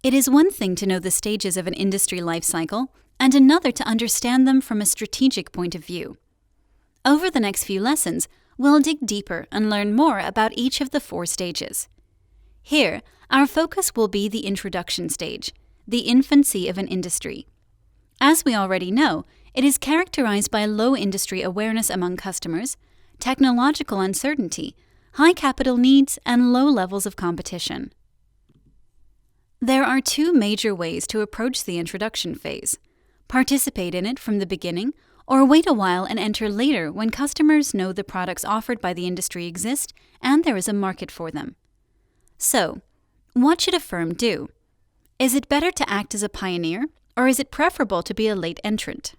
It is one thing to know the stages of an industry life cycle, and another to understand them from a strategic point of view. Over the next few lessons, we'll dig deeper and learn more about each of the 4 stages. Here, our focus will be the introduction stage, the infancy of an industry. As we already know, it is characterized by low industry awareness among customers, technological uncertainty, high capital needs, and low levels of competition. There are 2 major ways to approach the introduction phase: participate in it from the beginning, or wait a while and enter later when customers know the products offered by the industry exist and there is a market for them. So, what should a firm do? Is it better to act as a pioneer, or is it preferable to be a late entrant?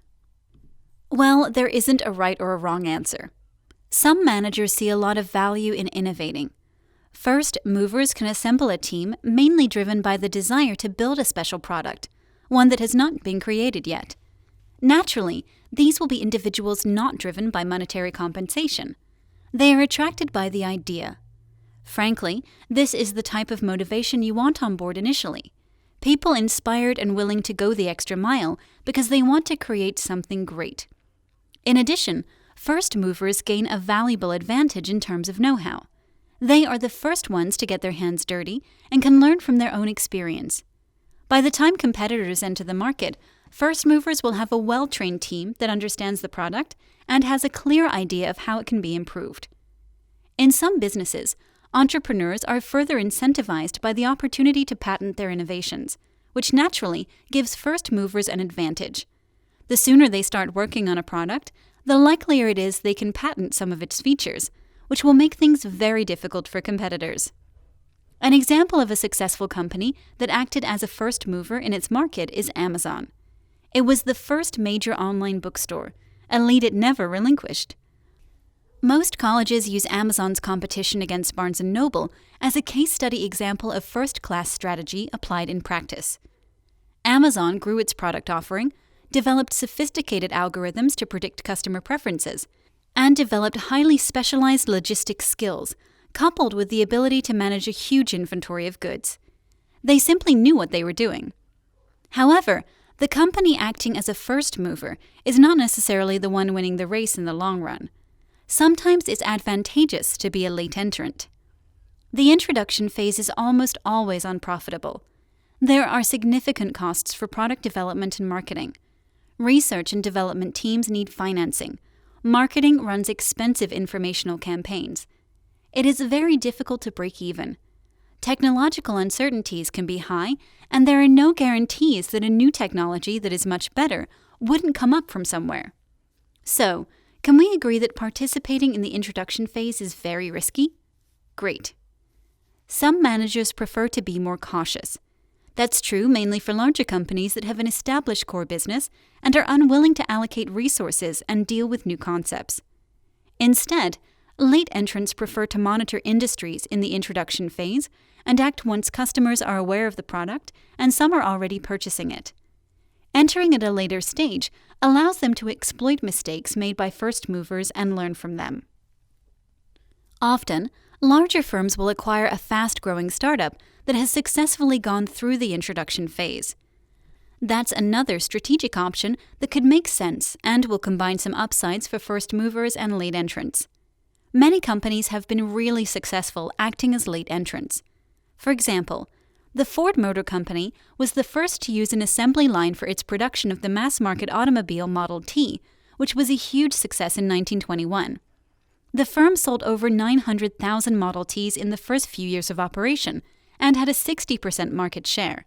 Well, there isn't a right or a wrong answer. Some managers see a lot of value in innovating. First movers can assemble a team mainly driven by the desire to build a special product, one that has not been created yet. Naturally, these will be individuals not driven by monetary compensation. They are attracted by the idea. Frankly, this is the type of motivation you want on board initially. People inspired and willing to go the extra mile because they want to create something great. In addition, first movers gain a valuable advantage in terms of know-how. They are the first ones to get their hands dirty and can learn from their own experience. By the time competitors enter the market, first movers will have a well-trained team that understands the product and has a clear idea of how it can be improved. In some businesses, entrepreneurs are further incentivized by the opportunity to patent their innovations, which naturally gives first movers an advantage. The sooner they start working on a product, the likelier it is they can patent some of its features, which will make things very difficult for competitors. An example of a successful company that acted as a first mover in its market is Amazon. It was the first major online bookstore, a lead it never relinquished. Most colleges use Amazon's competition against Barnes & Noble as a case study example of first-class strategy applied in practice. Amazon grew its product offering, developed sophisticated algorithms to predict customer preferences, and developed highly specialized logistics skills, coupled with the ability to manage a huge inventory of goods. They simply knew what they were doing. However, the company acting as a first mover is not necessarily the one winning the race in the long run. Sometimes it's advantageous to be a late entrant. The introduction phase is almost always unprofitable. There are significant costs for product development and marketing. Research and development teams need financing. Marketing runs expensive informational campaigns. It is very difficult to break even. Technological uncertainties can be high, and there are no guarantees that a new technology that is much better wouldn't come up from somewhere. So, can we agree that participating in the introduction phase is very risky? Great. Some managers prefer to be more cautious. That's true mainly for larger companies that have an established core business and are unwilling to allocate resources and deal with new concepts. Instead, late entrants prefer to monitor industries in the introduction phase and act once customers are aware of the product and some are already purchasing it. Entering at a later stage allows them to exploit mistakes made by first movers and learn from them. Often, larger firms will acquire a fast-growing startup that has successfully gone through the introduction phase. That's another strategic option that could make sense and will combine some upsides for first movers and late entrants. Many companies have been really successful acting as late entrants. For example, the Ford Motor Company was the first to use an assembly line for its production of the mass-market automobile Model T, which was a huge success in 1921. The firm sold over 900,000 Model Ts in the first few years of operation and had a 60% market share.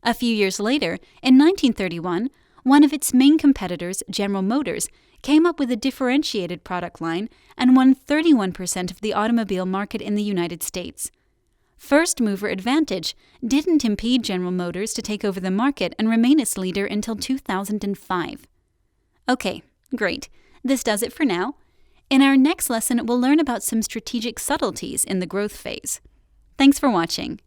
A few years later, in 1931, one of its main competitors, General Motors, came up with a differentiated product line and won 31% of the automobile market in the United States. First mover advantage didn't impede General Motors to take over the market and remain its leader until 2005. Okay, great. This does it for now. In our next lesson, we'll learn about some strategic subtleties in the growth phase. Thanks for watching.